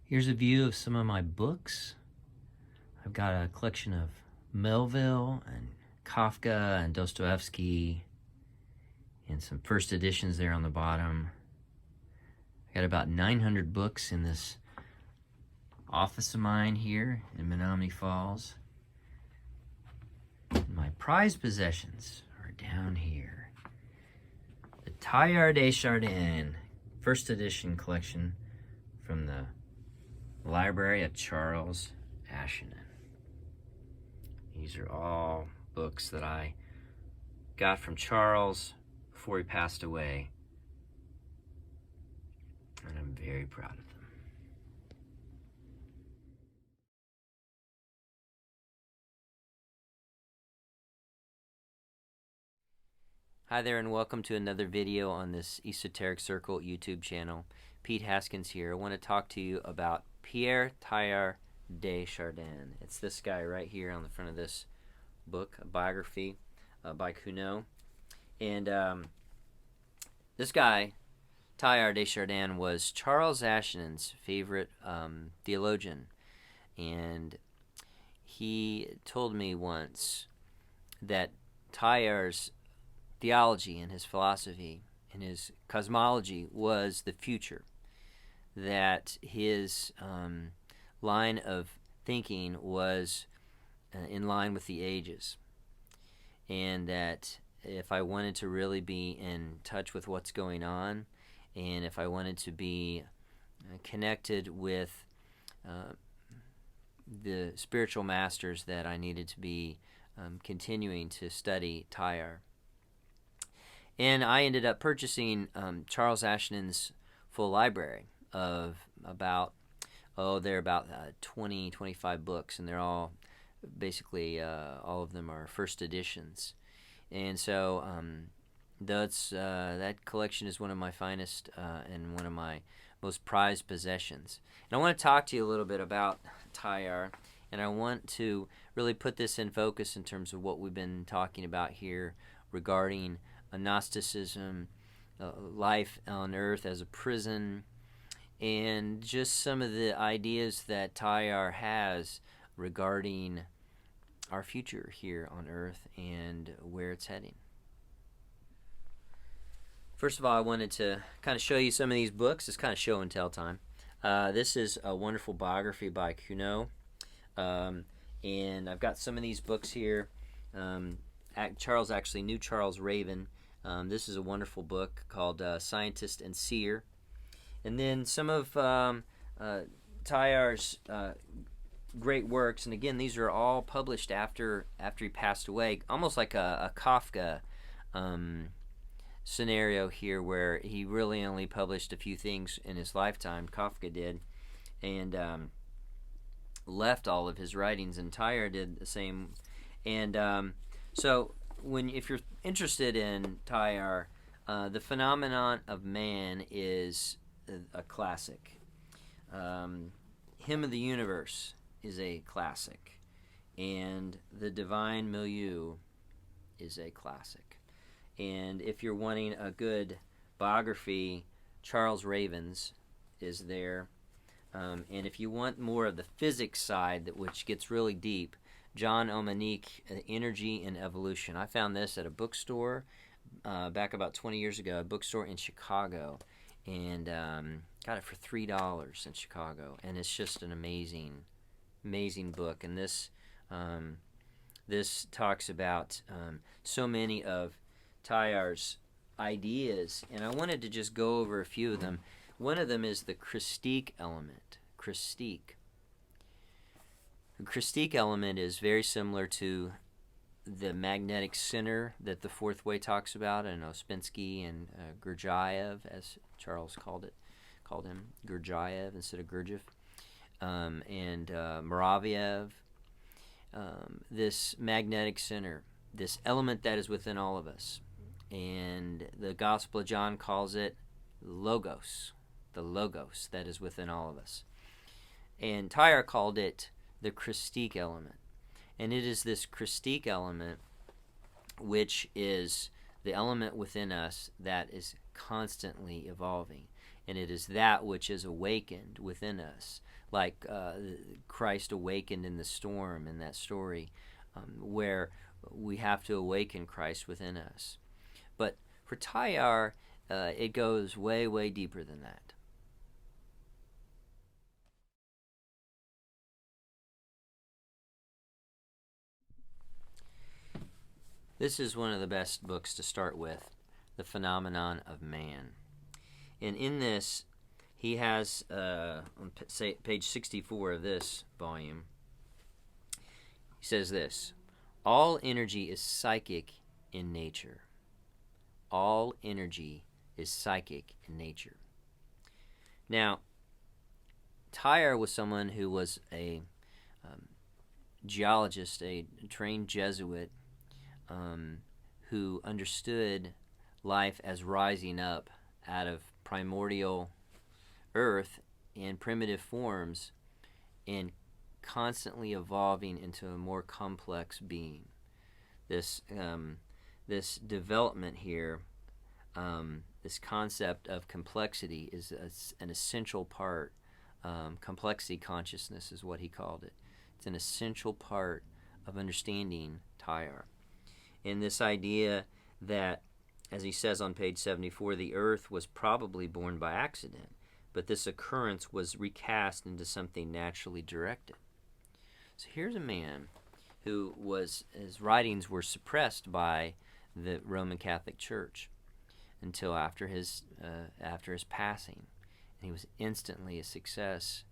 Here's a view of some of my books. I've got a collection of Melville and Kafka and Dostoevsky and some first editions there on the bottom. I got about 900 books in this office of mine here in Menominee Falls. And my prized possessions are down here. The Teilhard de Chardin first edition collection from the library of Charles Ashanin. These are all books that I got from Charles before he passed away, and I'm very proud of them. Hi there, and welcome to another video on this Esoteric Circle YouTube channel. Pete Haskins here. I want to talk to you about Pierre Teilhard de Chardin. It's this guy right here on the front of this book, a biography by Cuno. And this guy, Teilhard de Chardin, was Charles Ashanin's favorite theologian. And he told me once that Teilhard's theology and his philosophy and his cosmology was the future, that his line of thinking was in line with the ages, and that if I wanted to really be in touch with what's going on, and if I wanted to be connected with the spiritual masters, that I needed to be continuing to study Teilhard. And I ended up purchasing Charles Ashanin's full library of about 20, 25 books, and they're all basically all of them are first editions. And so that collection is one of my finest and one of my most prized possessions. And I want to talk to you a little bit about Teilhard, and I want to really put this in focus in terms of what we've been talking about here regarding Gnosticism, life on earth as a prison, and just some of the ideas that Teilhard has regarding our future here on earth and where it's heading. First of all, I wanted to kind of show you some of these books. It's kind of show and tell time. This is a wonderful biography by Cuno, and I've got some of these books here. Charles actually knew Charles Raven. This is a wonderful book called Scientist and Seer. And then some of Teilhard's great works, and again, these are all published after he passed away, almost like a Kafka scenario here, where he really only published a few things in his lifetime, Kafka did, and left all of his writings, and Teilhard did the same. And so if you're interested in Teilhard, The Phenomenon of Man is a classic. Hymn of the Universe is a classic, and The Divine Milieu is a classic. And if you're wanting a good biography, Charles Raven's is there. And if you want more of the physics side, which gets really deep, John Omanique, Energy and Evolution. I found this at a bookstore back about 20 years ago, a bookstore in Chicago, and got it for $3 in Chicago. And it's just an amazing book. And this talks about so many of Teilhard's ideas, and I wanted to just go over a few of them. One of them is the Christique element. Christique. The Christique element is very similar to the magnetic center that the Fourth Way talks about, and Ouspensky and Gurdjieff, as Charles called him, Gurdjieff instead of Gurdjieff, and Moraviev. This magnetic center, this element that is within all of us, and the Gospel of John calls it Logos, the Logos that is within all of us. And Teilhard called it the Christique element. And it is this Christique element which is the element within us that is constantly evolving. And it is that which is awakened within us, like Christ awakened in the storm in that story, where we have to awaken Christ within us. But for Teilhard, it goes way, way deeper than that. This is one of the best books to start with, The Phenomenon of Man. And in this, he has, on page 64 of this volume, he says this: all energy is psychic in nature. All energy is psychic in nature. Now, Teilhard was someone who was a geologist, a trained Jesuit, who understood life as rising up out of primordial earth in primitive forms and constantly evolving into a more complex being. This development here, this concept of complexity is an essential part. Complexity consciousness is what he called it. It's an essential part of understanding Teilhard. And this idea that, as he says on page 74, the earth was probably born by accident, but this occurrence was recast into something naturally directed. So here's a man who his writings were suppressed by the Roman Catholic Church until after his passing. And he was instantly a success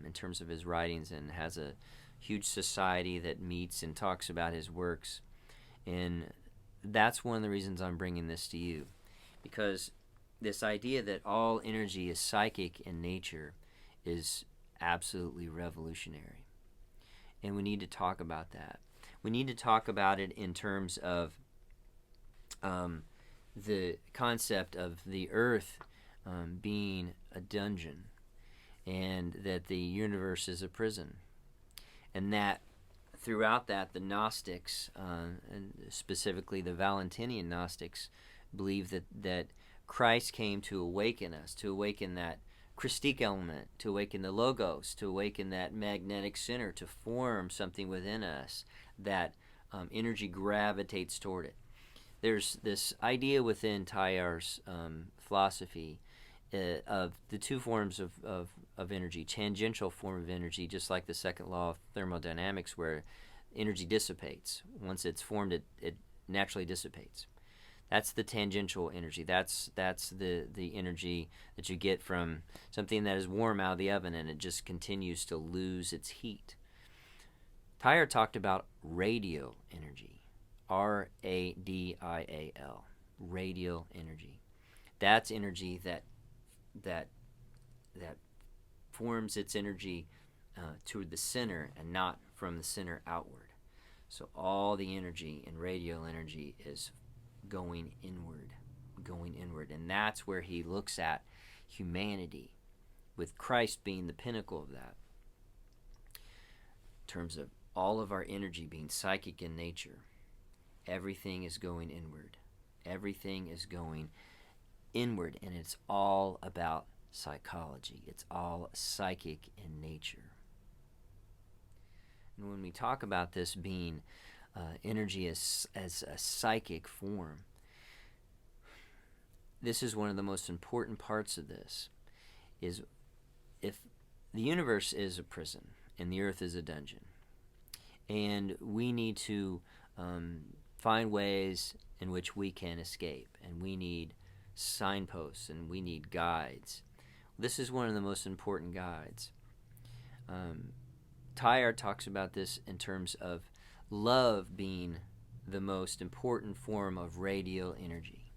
in terms of his writings, and has a huge society that meets and talks about his works. And that's one of the reasons I'm bringing this to you, because this idea that all energy is psychic in nature is absolutely revolutionary. And we need to talk about that. We need to talk about it in terms of the concept of the earth being a dungeon, and that the universe is a prison, and that throughout that the Gnostics, and specifically the Valentinian Gnostics, believe that Christ came to awaken us, to awaken that Christique element, to awaken the Logos, to awaken that magnetic center, to form something within us that energy gravitates toward it. There's this idea within Teilhard's philosophy of the two forms of energy: tangential form of energy, just like the second law of thermodynamics, where energy dissipates. Once it's formed, it naturally dissipates. That's the tangential energy. That's the energy that you get from something that is warm out of the oven and it just continues to lose its heat. Teilhard talked about radial energy, R-A-D-I-A-L, radial energy. That's energy that forms its energy toward the center and not from the center outward. So all the energy in radial energy is going inward, and that's where he looks at humanity, with Christ being the pinnacle of that, in terms of all of our energy being psychic in nature. Everything is going inward. Everything is going inward, and it's all about psychology. It's all psychic in nature. And when we talk about this being energy as a psychic form, this is one of the most important parts of this, is if the universe is a prison and the earth is a dungeon, and we need to find ways in which we can escape, and we need signposts and we need guides. This is one of the most important guides. Teilhard talks about this in terms of love being the most important form of radial energy.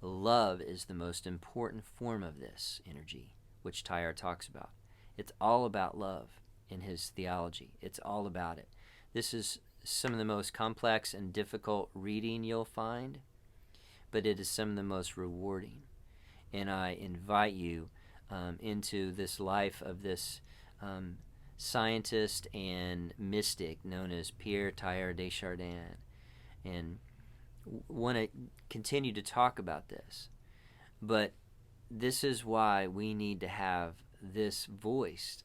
Love is the most important form of this energy, which Teilhard talks about. It's all about love in his theology. It's all about it. This is some of the most complex and difficult reading you'll find, but it is some of the most rewarding. And I invite you into this life of this scientist and mystic known as Pierre Teilhard de Chardin, and want to continue to talk about this. But this is why we need to have this voiced,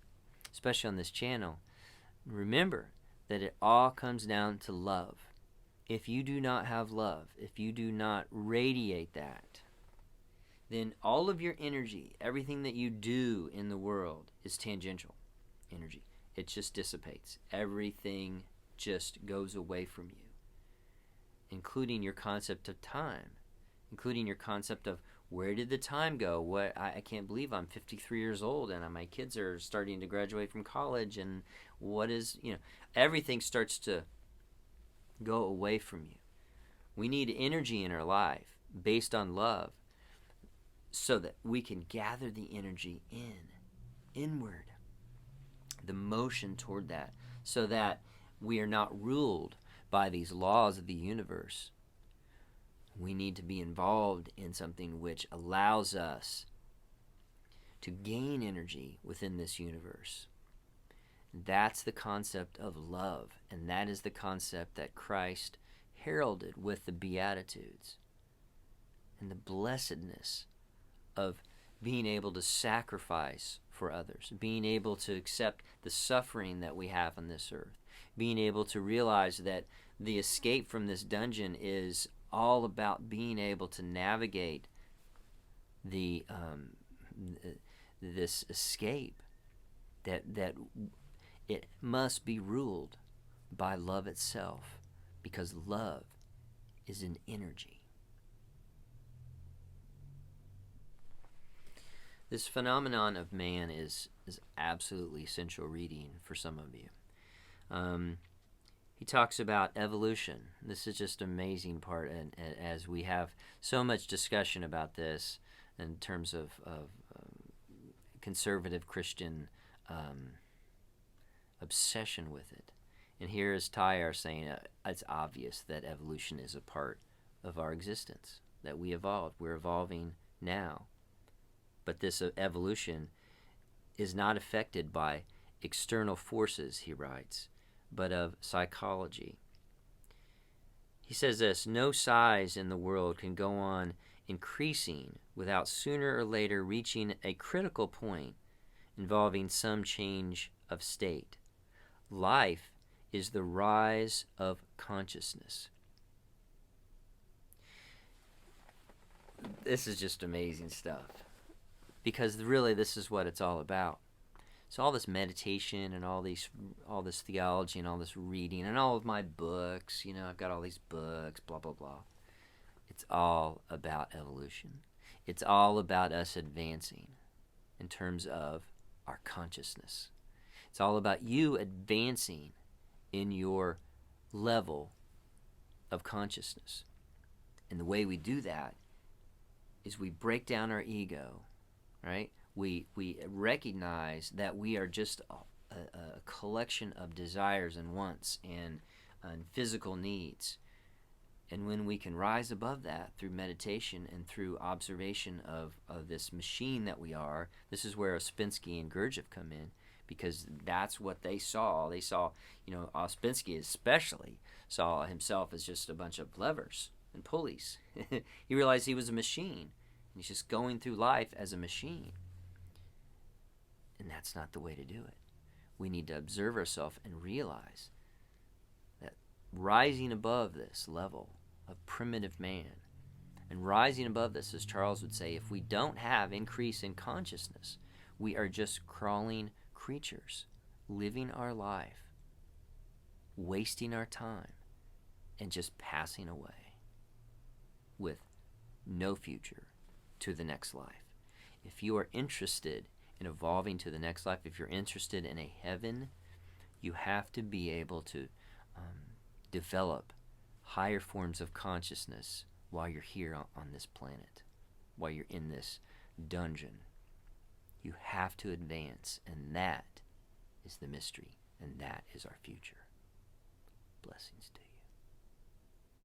especially on this channel. Remember that it all comes down to love. If you do not have love, if you do not radiate that, then all of your energy, everything that you do in the world is tangential energy. It just dissipates. Everything just goes away from you, including your concept of time, including your concept of where did the time go? I can't believe I'm 53 years old and my kids are starting to graduate from college, and everything starts to go away from you. We need energy in our life based on love so that we can gather the energy inward, the motion toward that, so that we are not ruled by these laws of the universe. We need to be involved in something which allows us to gain energy within this universe. That's the concept of love, and that is the concept that Christ heralded with the Beatitudes and the blessedness of being able to sacrifice for others, being able to accept the suffering that we have on this earth, being able to realize that the escape from this dungeon is all about being able to navigate this escape, that it must be ruled by love itself, because love is an energy. This phenomenon of man is absolutely essential reading for some of you. He talks about evolution. This is just an amazing part, and as we have so much discussion about this in terms of conservative Christian obsession with it. And here is Teilhard saying it's obvious that evolution is a part of our existence, that we evolved. We're evolving now. But this evolution is not affected by external forces, he writes, but of psychology. He says this: no size in the world can go on increasing without sooner or later reaching a critical point involving some change of state. Life is the rise of consciousness. This is just amazing stuff, because really this is what it's all about. So all this meditation and all this theology and all this reading and all of my books, I've got all these books, blah, blah, blah. It's all about evolution. It's all about us advancing in terms of our consciousness. It's all about you advancing in your level of consciousness. And the way we do that is we break down our ego, right? We recognize that we are just a collection of desires and wants and physical needs. And when we can rise above that through meditation and through observation of this machine that we are, this is where Ouspensky and Gurdjieff come in, because that's what they saw. They saw, Ouspensky especially saw himself as just a bunch of levers and pulleys. He realized he was a machine. He's just going through life as a machine. And that's not the way to do it. We need to observe ourselves and realize that rising above this level of primitive man, and rising above this, as Charles would say, if we don't have increase in consciousness, we are just crawling creatures, living our life, wasting our time, and just passing away with no future to the next life. If you are interested in evolving to the next life, if you're interested in a heaven, you have to be able to develop higher forms of consciousness while you're here on this planet, while you're in this dungeon. You have to advance, and that is the mystery, and that is our future. Blessings to you.